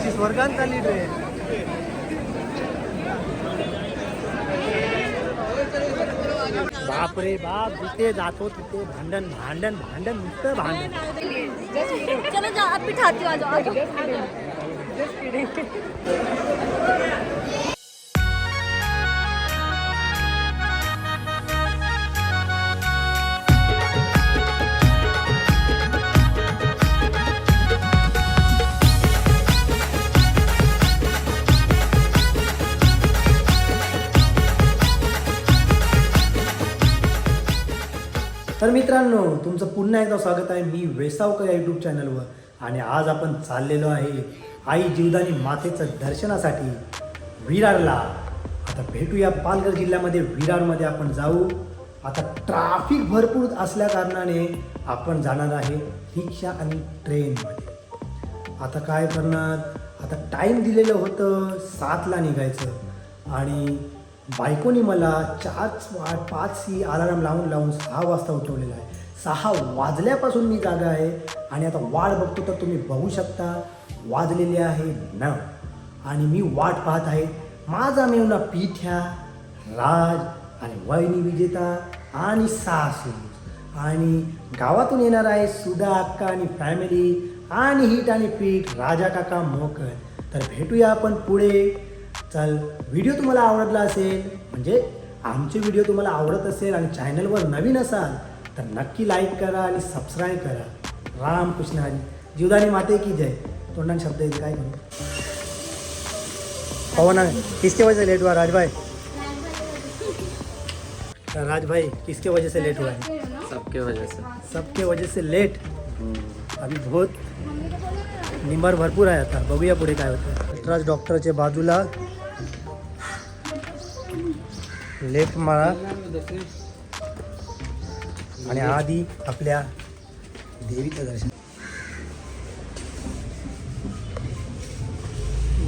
अशी स्वर्गात चालली ट्रेन. बाप रे बाप, जिथे जातो तिथे भांडण भांडण भांडण नुसतं भांडण. चलो जाओ, आप बिठाती हो, आ जाओ, आ जाओ. तर मित्रांनो, तुमचं पुन्हा एकदा स्वागत आहे मी वेसावकर या यूट्यूब चॅनलवर. आणि आज आपण चाललेलो आहे आई जीवदानी मातेचं दर्शनासाठी विरारला. आता भेटूया पालघर जिल्ह्यामध्ये विरारमध्ये आपण जाऊ. आता ट्रॅफिक भरपूर असल्या कारणाने आपण जाणार आहे रिक्षा आणि ट्रेनमध्ये. आता काय करणार, आता टाईम दिलेलं होतं 7ला निघायचं आणि बायकोनी मला 4:05 अलाराम लावून 6 वाजता उठवलेला आहे. 6 वाजल्यापासून मी जागा आहे आणि आता वाट बघतो तर तुम्ही बघू शकता वाजलेले आहे 9 आणि मी वाट पाहत आहे माझा मेवना पिठ्या, राज आणि वहिनी विजेता आणि सासू आणि गावातून येणार आहे सुधा अक्का आणि फॅमिली आणि हिट आणि पीठ राजा काका मोकळ. तर भेटूया आपण पुढे. चल, व्हिडिओ तुम्हाला आवडला असेल म्हणजे आमचे व्हिडिओ तुम्हाला आवडत असेल आणि चॅनलवर नवीन असाल तर नक्की लाईक करा आणि सबस्क्राईब करा. रामकृष्ण हरी. जीवदानी माते की जय. तोंडाने शब्द येते काय करू. पवन किसके वजह से लेट हुआ राज भाई? राज भाई किसके वजह से लेट हुआ है? सबके वजह से. सबके वजह से लेट. अभी बहुत निंबर भरपूर आहे. आता बघूया पुढे काय होतं. नटराज डॉक्टरच्या बाजूला लेफ्ट मारा आणि आधी आपल्या देवीचं दर्शन.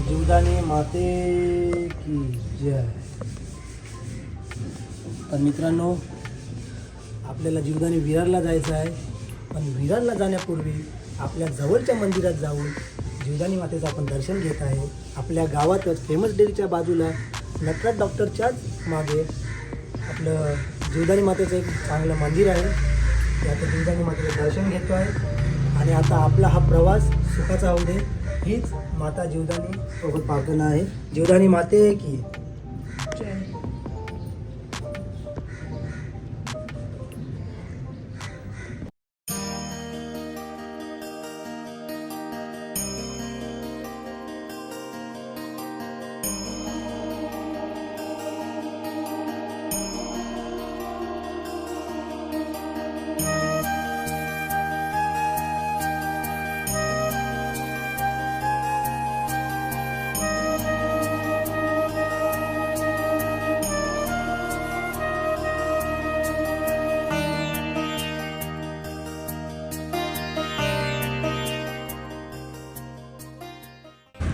जीवदानी माते की जय. तर मित्रांनो, आपल्याला जीवदानी विरारला जायचं आहे. पण विरारला जाण्यापूर्वी आपल्या जवळच्या मंदिरात जाऊन जीवदानी मातेचं आपण दर्शन घेत आहे. आपल्या गावातच फेमस डेअरीच्या बाजूला नटराज डॉक्टरच्याच मागे आपलं जीवदानी मातेचं एक चांगलं मंदिर आहे. आता जीवदानी मातेचं दर्शन घेतो आहे आणि आता आपला हा प्रवास सुखाचा होऊ दे हीच माता जीवदानी सोबत प्रार्थना आहे. जीवदानी माते की जय.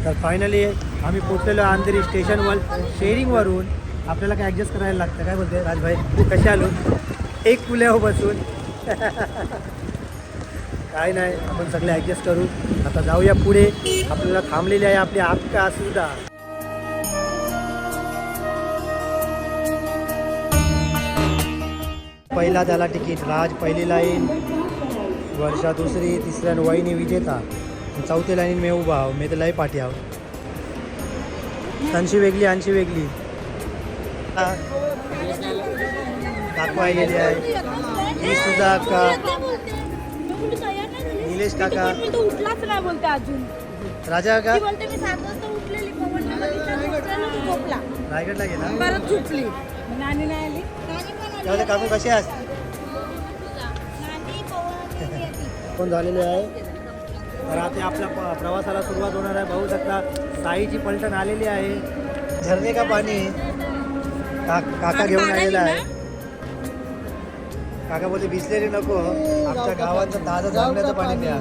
तर फायनली आम्ही पोचलेलो अंधेरी स्टेशनवर. शेअरिंगवरून आपल्याला काय ॲडजस्ट करायला लागतं. काय बोलते राजभाई, कसे आलो एक पुल्यावर बसून. काय नाही, आपण सगळे ॲडजस्ट करू. आता जाऊया पुढे. आपल्याला थांबलेली आहे आपली अक्का सुद्धा. पहिला झाला तिकीट. राज पहिली लाईन, वर्षा दुसरी, तिसऱ्या वहिनी विजेता, चौथी लाईन मी उभा आहो. मी तर लई पाठी आहो. अंशी वेगळी अंशी वेगळी काकू आलेली आहे. ही सुद्धा का निलेश काका उठलाच नाही बोलते अजून. राजा का बोलते मी 7 वाजता उठलेली. झोपला, रायगडला गेला परत झोपली. नानी नाही आली. तेव्हा काकू कशी आहात? फोन झालेले आहे. तर आता आपल्या प्रवासाला सुरुवात होणार आहे. पाहू शकता साईची पलटण आलेली आहे. झरणे का पाणी काका घेऊन आलेला आहे. काका बोलते भिजलेली नको, आमच्या गावाचं ताजं जांभळ्याचं पाणी द्या.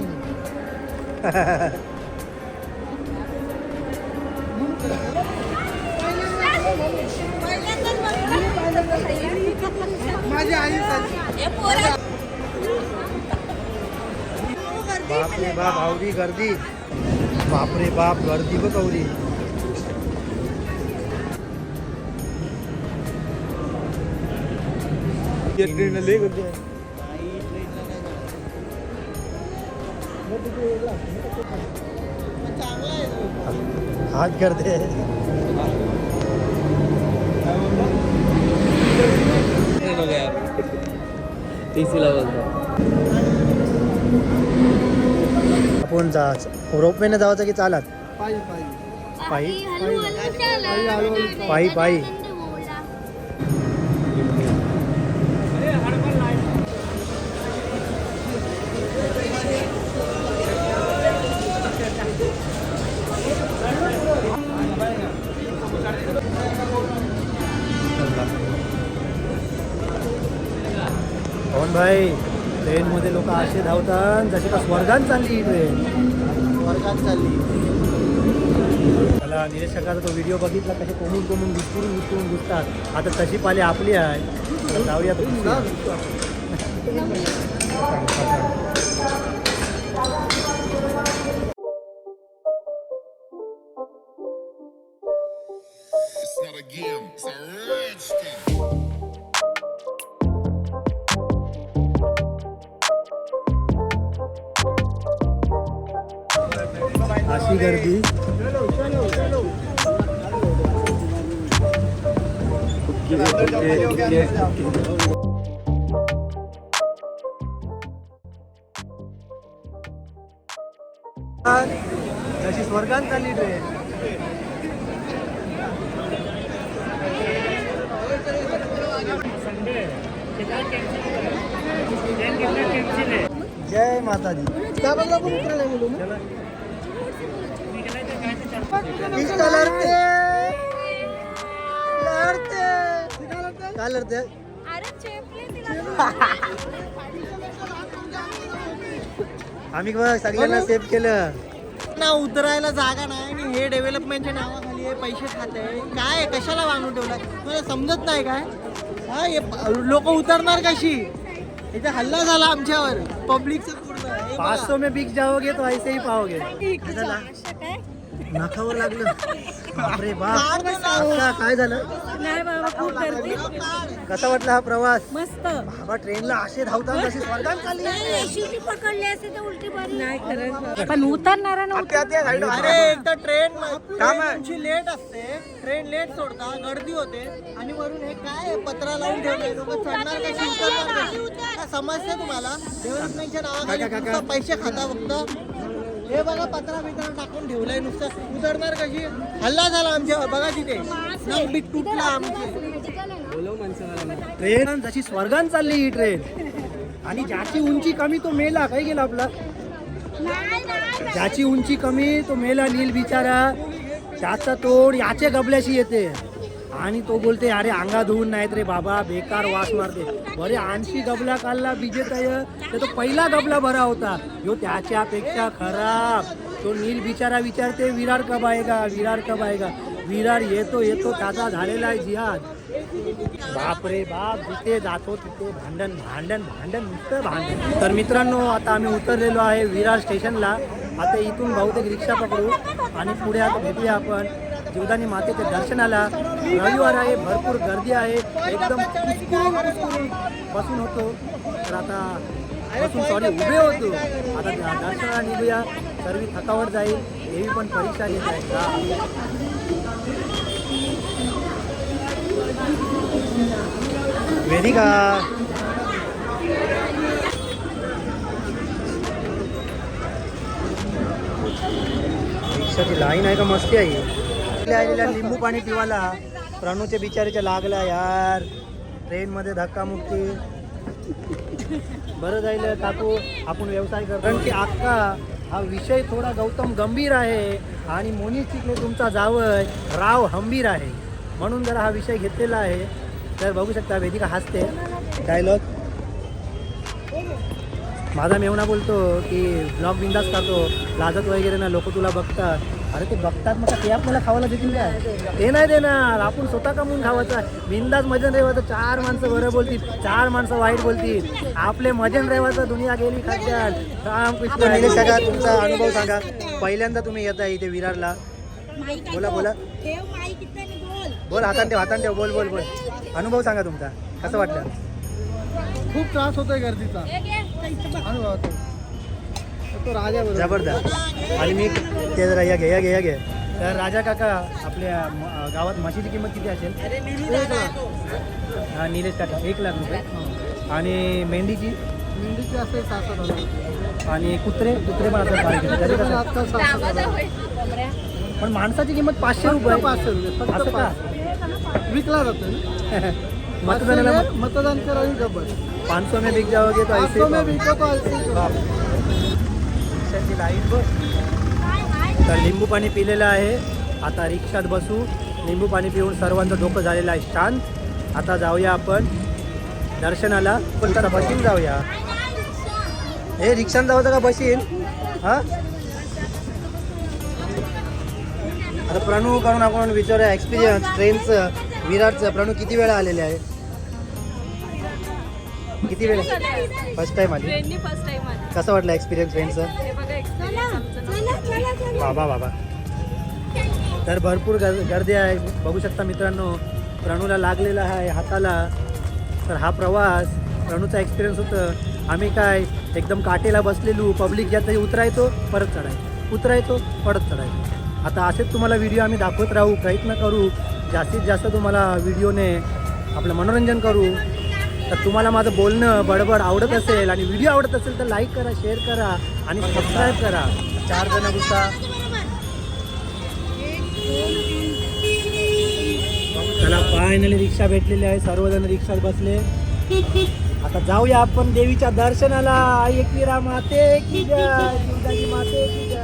माझी आई बापरे बाप, आवडी गर्दी. बापरे बाप, गर्दी बघ गौरी. हात करते. आपण रोपवेने जायचं की चालत? पायी पायी पायी. पवन भाई, ट्रेनमध्ये लोक असे धावतात जसे का स्वर्गात चालली ही ट्रेन. स्वर्गात चालली. मला निरीक्षकाचा तो व्हिडिओ बघितला, कसे कोमून घुसकरून घुसतात. आता तशी पाली आपली आहे. तर जाऊया It's not a game, it's a rich thing. अशी गर्दी. जशी स्वर्गात चालली ट्रेन. जय माता दी. काय लढते? आम्ही सगळ्यांना सेव्ह केलं ना. उतरायला जागा नाही आणि हे डेव्हलपमेंटच्या नावाखाली हे पैसे खाते. काय कशाला बांधून ठेवलाय मला समजत नाही. काय हा हे लोक उतरणार कशी? इथे हल्ला झाला आमच्यावर पब्लिकचा पूर्ण. 500 में बिक जाओगे तो ऐसे ही पाओगे. नाकावर लागलं. बापरे बाप. काय झालं? नाही बाबा, खूप गर्दी. कसा वाटला हा प्रवास? मस्त. बाबा ट्रेनला असे धावतात जशी स्वर्गात चालली. पकडली असते तर उलटी मारली. नाही खरं, पण उतरणारा अरे एकदा ट्रेन लेट असते, ट्रेन लेट सोडता, गर्दी होते आणि वरून हे काय पत्रा लावून ठेवले. लोक चढणार कशी, उतरणार कशी? काय समजते तुम्हाला? डेव्हलपमेंटच्या नावाखाली नुसतं पैसे खाता फक्त. हे बघा पत्रा बित्रा टाकून ठेवलंय नुसतं. उतरणार कशी? हल्ला झाला आमच्यावर बघा तिथे. नख बीक तुटला आमचे. ट्रेन जशी स्वर्गात चालली ही ट्रेन. आणि ज्याची उंची कमी तो मेला. काय गेला आपला? ज्याची उंची कमी तो मेला नील बिचारा. त्याचा तोड याच्या गबल्याशी येते आणि तो बोलते अरे अंगा धुवून नाहीत रे बाबा, बेकार वास मारते. बरे 80 गबला काढला विजेताय, तर तो पहिला गबला भरा होता. ह्यो त्याच्यापेक्षा खराब. तो नील बिचारा विचारते विरार कब आएगा, विरार कब आएगा. विरार येतो त्याचा झालेला आहे जिहाद. बापरे बाप, जिथे जातो तिथे भांडण भांडण भांडण नुसतं भांडण. तर मित्रांनो, आता आम्ही उतरलेलो आहे विरार स्टेशनला. आता इथून बहुतेक रिक्षा पकडू आणि पुढे आता भेटूया आपण जीवदानी मातेच्या दर्शनाला. रविवार आहे, भरपूर गर्दी आहे, एकदम कुसकुरून बसून होतो. तर आता बसून उभे होतो. आता दर्शनाला निघूया. सर्व थकावट जाईल. देवी पण परीक्षा घेत आहे. वेदिका, रिक्षाची लाईन आहे का मस्ती आहे. आलेल्या लिंबू पाणी पिवाला प्रणूच्या बिचारीच्या लागला यार. ट्रेनमध्ये धक्कामुक्की. बरं जाईल काकू आपण व्यवसाय करतो. कारण की अख्खा हा विषय थोडा गौतम गंभीर आहे आणि मोनी चिखले तुमचा जावय राव हंबीर आहे, म्हणून जरा हा विषय घेतलेला आहे. तर बघू शकता वेदिका हसते. डायलॉग माझा मेवणा बोलतो की ब्लॉग बिंदास करतो, लाजत वगैरे ना लोक तुला बघतात. अरे ते बघतात मग ते आपल्याला खावायला देतील काय? ते नाही देणार, आपण स्वतः कमवून खावायचं. बिंदास मजन रेवाचं 4 माणसं बरं बोलतील, 4 माणसं वाईट बोलतील. आपले मजन रेवाचं दुनिया गेली खाद्यात. रामकृष्ण. निलेश काका तुमचा अनुभव सांगा, पहिल्यांदा तुम्ही येता इथे विरारला. बोला बोला बोल, हातान ठेव बोल बोल बोल. अनुभव सांगा तुमचा, कसं वाटलं? खूप त्रास होतोय गर्दीचा अनुभव होतो. तो राजा बरोबर. जबरदस्त. आणि मी ते जरा या घे. तर राजा काका आपल्या गावात म्हशीची किंमत किती असेल? हा निलेश काका 1 लाख रुपये. आणि मेंढीची असेल 7,000. आणि कुत्रे पण असं त्याचे कसं? आता 7,000. पण माणसाची किंमत 500 रुपये. 500 रुपये फक्त असं का? विकला जातो ना. मतदानाला मतदान करावी गब्बर. 500 में बिक जाओगे तो ऐसे ही विकतो. रिक्षाची लाईन बघ. तर लिंबू पाणी पिलेलं आहे. आता रिक्षात बसू. लिंबू पाणी पिऊन सर्वांचं डोकं झालेलं आहे शांत. आता जाऊया आपण दर्शनाला. पुढचा बशीन जाऊया. हे रिक्षान जाऊचं का बशीन? हा आता प्रणू करून आपण विचारूया एक्सपिरियन्स ट्रेनचं विरारचं. प्रणू किती वेळा आलेले आहे? किती वेळा? फर्स्ट टाइम आली. फर्स्ट टाइम आली. कसं वाटलं एक्सपिरियन्स ट्रेनचं? हे बघा experience आमचं. बाबा तर भरपूर गर्दी आहे, बघू शकता मित्रांनो. प्रणूला लागलेला आहे हाताला. तर हा प्रवास प्रणूचा एक्सपिरियन्स होतं. आम्ही काय एकदम काटेला बसलेलो, पब्लिक ज्या तरी उतरायचो परत चढायचो, उतरायचो परत चढायचो. आता असेच तुम्हाला व्हिडिओ आम्ही दाखवत राहू, प्रयत्न करू जास्तीत जास्त तुम्हाला व्हिडिओने आपलं मनोरंजन करू. तर तुम्हाला माझं बोलणं बडबड आवडत असेल आणि व्हिडिओ आवडत असेल तर लाईक करा, शेअर करा आणि सबस्क्राईब करा. 4 जण गुस्सा. चला फायनली रिक्षा भेटलेली आहे, सर्वजण रिक्षात बसले. आता जाऊया आपण देवीच्या दर्शनाला. आई एकविरा माते की जय, जिवदानी माते की जय.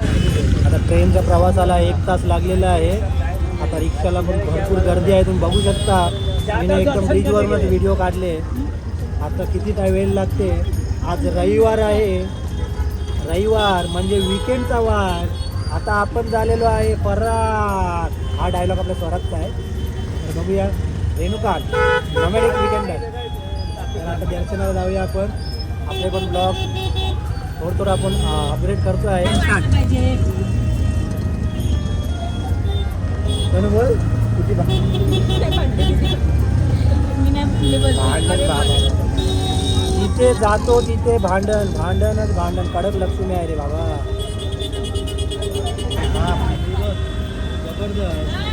आता ट्रेनच्या प्रवासाला 1 तास लागलेला आहे. आता रिक्षाला पण भरपूर गर्दी आहे, तुम्ही बघू शकता. मी एकदम ब्रिजवरूनच व्हिडिओ काढले. आता किती वेळ लागते. आज रविवार आहे, रविवार म्हणजे विकेंडचा वार. आता आपण झालेलो आहे फरार. हा डायलॉग आपल्या स्वरातचा आहे. तर बघूया रेणुका नॉमेडिक विकेंड आहे. तर आता दर्शनाला जाऊया आपण. आपले पण ब्लॉग थोडं आपण अपडेट करतो आहे. बोल किती भांडण बाबा. जिथे जातो तिथे भांडणच भांडण. कडक लक्ष्मी आहे रे बाबा. जबरदस्त.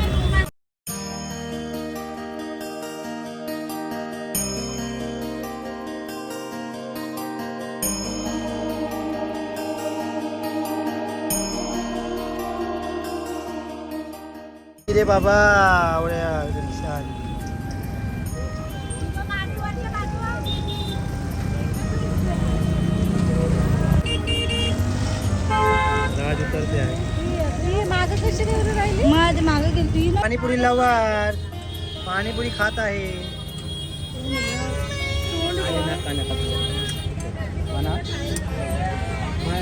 रे बाबा एवढ्या रिक्षात. राज उतरते आहे. पाणीपुरी लवर पाणीपुरी खात आहे.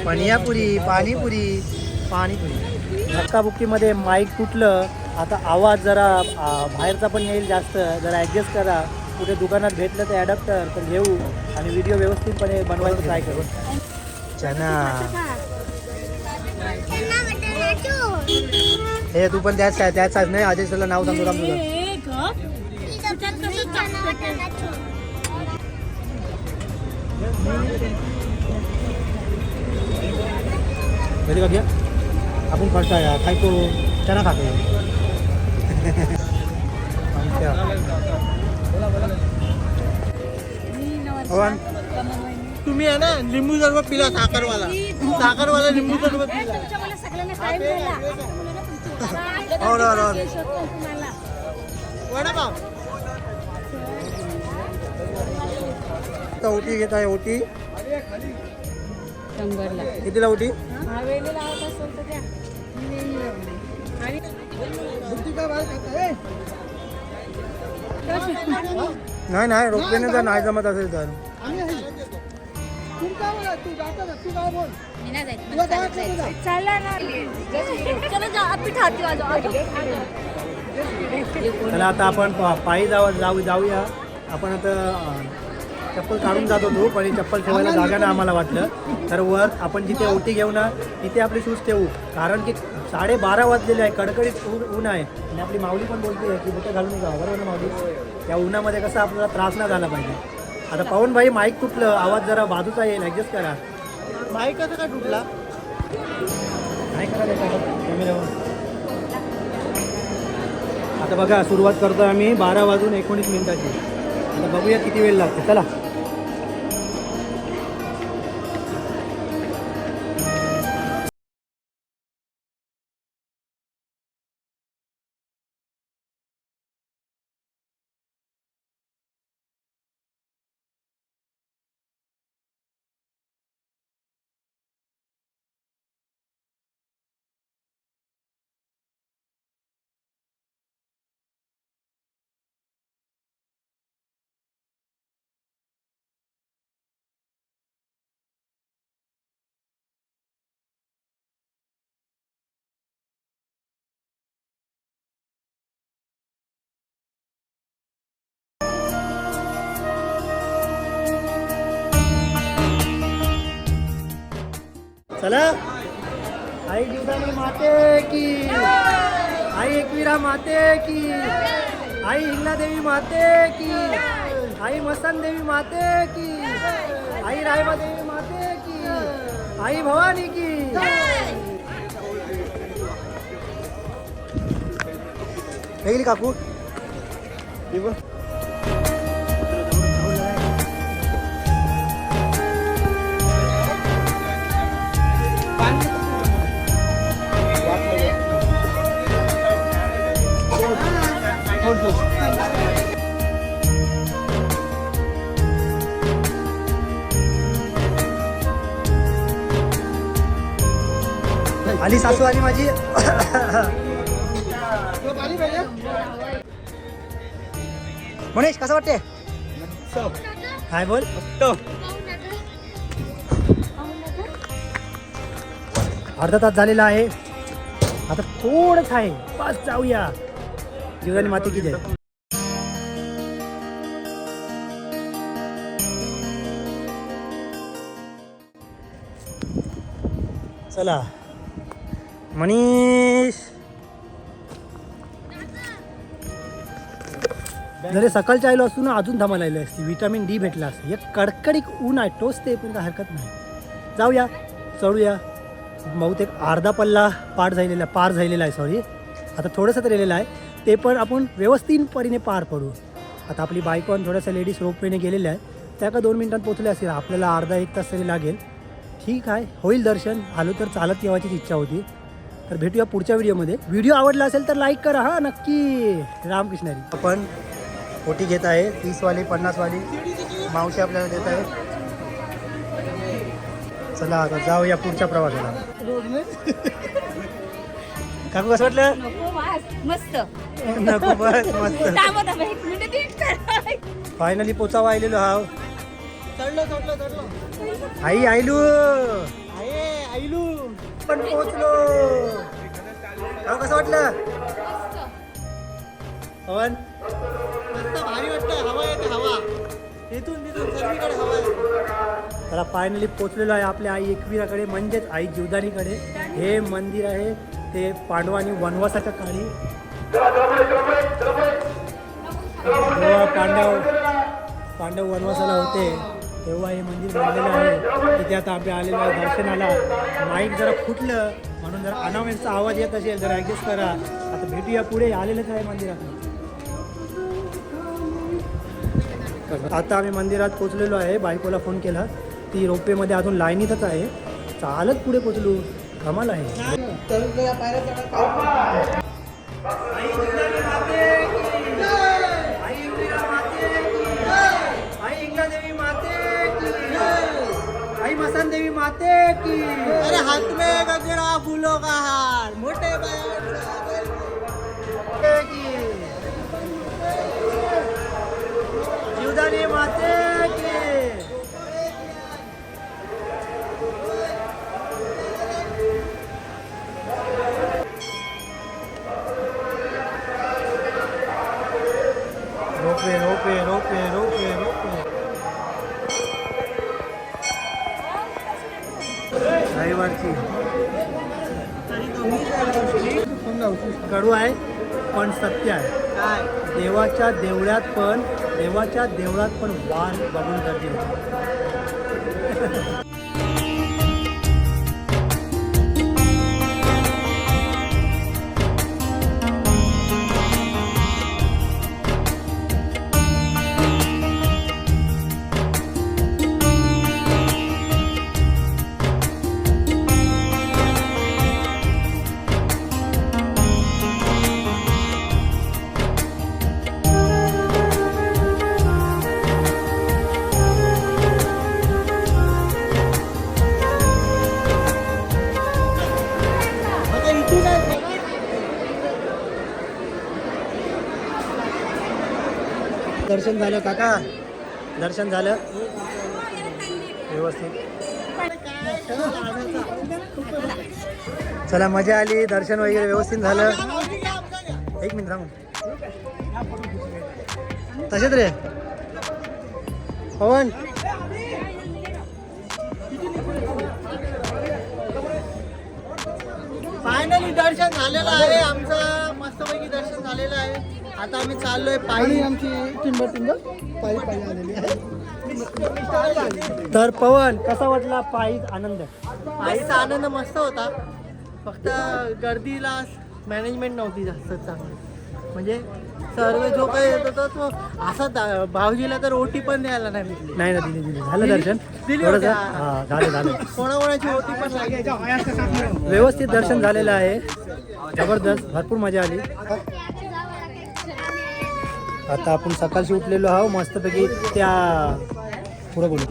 पाणीपुरी धक्काबुक्कीमध्ये माईक तुटलं. आता आवाज जरा बाहेरचा पण येईल जास्त. जरा ॲडजस्ट करा. कुठे दुकानात भेटलं तर ॲडॅप्टर तर घेऊ आणि व्हिडिओ व्यवस्थितपणे बनवायचं ट्राय करू. चना हे तू पण त्याच नाही. आदेश तुला नाव सांगतो का तुझं? कधी का घ्या आपण फर्स्ट आहे खायचो चना खातो. तुम्ही आहे ना लिंबू सरबत पिला. साखरवाला लिंबू सरबत पिला. वडापाव ओटी घेत आहे. ओटी कितीला ओटी? नाही रोखल्याने जर नाही जमत असेल तर तू काय बोल मी नाही जायत, तुला मला जायचं चालत तुला? जायचं. चला ना चलो जा आप बिठाती हूँ, आ जाओ आ जाओ. चला आता आपण पायी जाऊया. आपण आता चप्पल काढून जात होतो पण ही चप्पल ठेवायला जागा नाही आम्हाला वाटलं, तर वर आपण जिथे ओटी घेऊ ना तिथे आपले शूज ठेवू, कारण की 12:30 वाजलेले आहे, कडकडीत ऊन आहे. आणि आपली माऊली पण बोलते की बुटं घालून जा, बरोबर ना माऊली? त्या उन्हामध्ये कसं आपल्याला त्रास नाही झाला पाहिजे. आता पवन भाई माईक तुटलं, आवाज जरा बाजूचा येईल, ॲडजस्ट करा. माईक कसं काय तुटला? काय करायला कॅमेऱ्यावर. आता बघा सुरुवात करतो आम्ही 12:19 आता बघूया किती वेळ लागते. चला चला. आई जीवदानी माते की, आई एकवीरा माते की, आई हिंगलादेवी माते की, आई मसन देवी माते की, आई रायबा देवी माते की, आई भवानी की. गेली काकू आली सासू आली माझी. मनीष कसं वाटते? काय बोल. अर्धा तास झालेला आहे, आता थोडंच आहे, बस जाऊया. जीवदानी माते की जय. चला मनीष. जरी सकाळच्या आलो असतो ना अजून धमाल आली असती, विटामिन डी भेटला असतं. एक कडकडीत ऊन आहे, टोचते पण काय हरकत नाही. जाऊया, चढूया. बहुतेक अर्धा पल्ला पार झालेला आहे, सॉरी. आता थोडंसं तर राहिलेलं आहे, ते पण आपण व्यवस्थित परीने पार पडू. आता आपली बायको आणि थोड्याशा लेडीज रोपवेने गेलेल्या आहे, त्या का 2 मिनिटात पोचले असतील. आपल्याला अर्धा-1 तास तरी लागेल. ठीक आहे, होईल दर्शन. आलो तर चालत येवायचीच इच्छा होती. तर भेटूया पुढच्या व्हिडिओमध्ये. व्हिडिओ आवडला असेल तर लाईक करा हां नक्की. रामकृष्णारी. आपण ओटी घेत आहे, 30वाली 50वाली मावशी आपल्याला देत आहे. चला आता जाऊया पुढच्या प्रवासाला. काकू कसं वाटलं? मस्त नको बस मस्त. फायनली पोचावा आलेलो हा. चढलो. आई आईलू आईलू पण पोचलो. कसं वाटलं पवन? मस्त भारी वाटतं. हवा येते, हवा इथून तिथून सर्वीकडे हवा आहे. त्याला फायनली पोचलेलो आहे आपल्या आई एकवीराकडे, म्हणजेच आई जीवदानीकडे. हे मंदिर आहे ते पांडवांनी वनवासाच्या काळी, जेव्हा पांडव वनवासाला होते तेव्हा हे मंदिर बांधलेलं आहे. तिथे आता आम्ही आलेलो आहे दर्शनाला. माईक जरा फुटलं म्हणून जरा अनाउन्सचा आवाज येत असेल, जरा ॲडजस्ट करा. आता भेटूया पुढे. आलेलंच आहे मंदिरात. आता आम्ही मंदिरात पोचलेलो आहे. बायकोला फोन केला, ती रोपवेमध्ये अजून लाईनीतच आहे. चालत पुढे पोचलो. कमाल आहे. आई मसन देवी माते की. अरे हाथ में गजरा फूलों का हार, मोटे जीवदानी माते की. रविवारची कडू आहे पण सत्य आहे. काय देवाच्या देवळात पण वाण बघून गर्दी होती. आता इथून आहे बघा. दर्शन झालं काका? दर्शन झालं व्यवस्थित? चला मजा आली. दर्शन वगैरे व्यवस्थित झालं. एक मिनिट थांब. तसेच रे पवन. फायनली दर्शन झालेलं आहे आमचं. मस्तपैकी दर्शन झालेलं आहे. आता आम्ही चाललोय पायी. आमची पायी आलेली आहे. तर पवन कसा वाटला पायी आनंद? पायीचा आनंद मस्त होता. फक्त गर्दीला मॅनेजमेंट नव्हती जास्त चांगली. म्हणजे सर्व जो काही येत होता तो असा भाऊजीला तर ओटी पण द्यायला नाही भेटली. नाही ना दिली झालं दर्शन दिली थोडंसं. होती. हा झालं कोणाकोणाची ओटी पण लागली. व्यवस्थित दर्शन झालेलं आहे. जबरदस्त भरपूर मजा आली. आता आपण सकाळशी उठलेलो आहो मस्तपैकी त्या पुढे बोलू.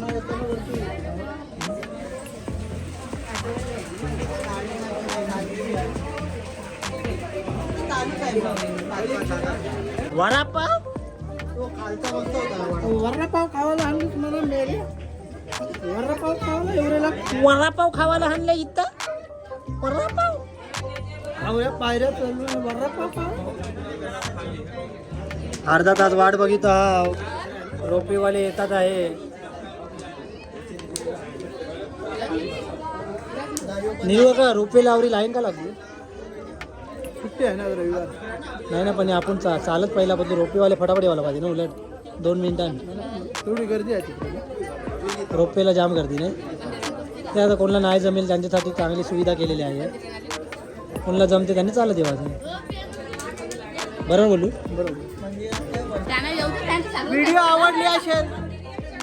वडापाव तो खालचा मस्त होता. वडापाव खावायला आणलीस मला मेले. वडापाव खावायला एवढ्याला वडापाव खावायला आणलं इथं. वडापाव एवढ्या पायऱ्या चढून वडापाव खावा. अर्धा तास वाट बघित आहो. रोपेवाले येतात आहे. निव का रोपे लावरी लाईन का लागली? सुट्टी आहे ना रविवार. नाही ना पण आपण चालत पहिला पण रोपेवाले फटाफट यायला पाहिजे ना. उलट 2 मिनिटांनी तेवढी गर्दी आहे तिकडे. रोपेला जाम गर्दी नाही. ते आता कोणाला नाही जमेल त्यांच्यासाठी चांगली सुविधा केलेली आहे. कोणाला जमते त्यांनी चालत येवायचं. बरोबर बोलू? बरोबर. त्यांना येऊ दे, त्यांचं चालू व्हिडिओ आवडली असेल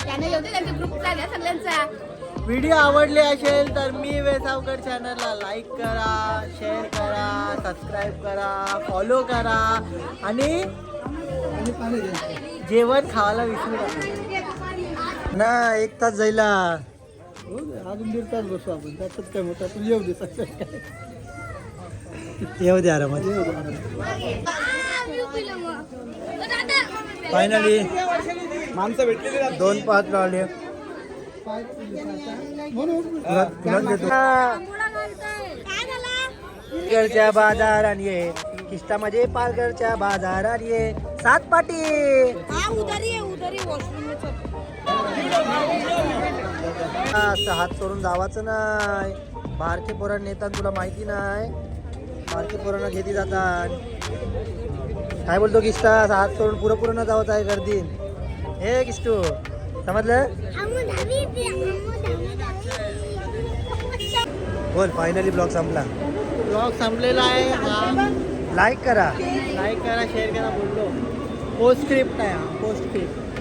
त्यांना येऊ दे, त्यांचा ग्रुप द्या सगळ्यांचा. व्हिडिओ आवडले असेल तर मी वेसावकर चॅनलला लाईक करा, शेअर करा, सबस्क्राईब करा, फॉलो करा आणि जेवण खावायला विसरू नका. ना 1 तास जायला. अजून 1.5 तास बसू आपण. त्यातच काय मोठं आपण येऊ दे सगळं. येऊ दे आरामात. फायनली माणसं भेटलेली 2 पाच लावले. पालघरच्या बाजारात ये. किष्टामध्ये पालघरच्या बाजारात ये. 7 पाटी. असं हात सोडून जावाचं नाही. बारके पोरण नेतात तुला माहिती नाही. बारके पोरांना घेती जातात. काय बोलतो किष्टा? हात सोडून पुढं न जावत आहे गर्दी. हे किष्टू समजलं? बोल. फायनली ब्लॉग संपला. ब्लॉग संपलेला आहे. लाईक करा. लाईक करा, शेअर करा. बोललो पोस्ट स्क्रिप्ट आहे हा. Post script.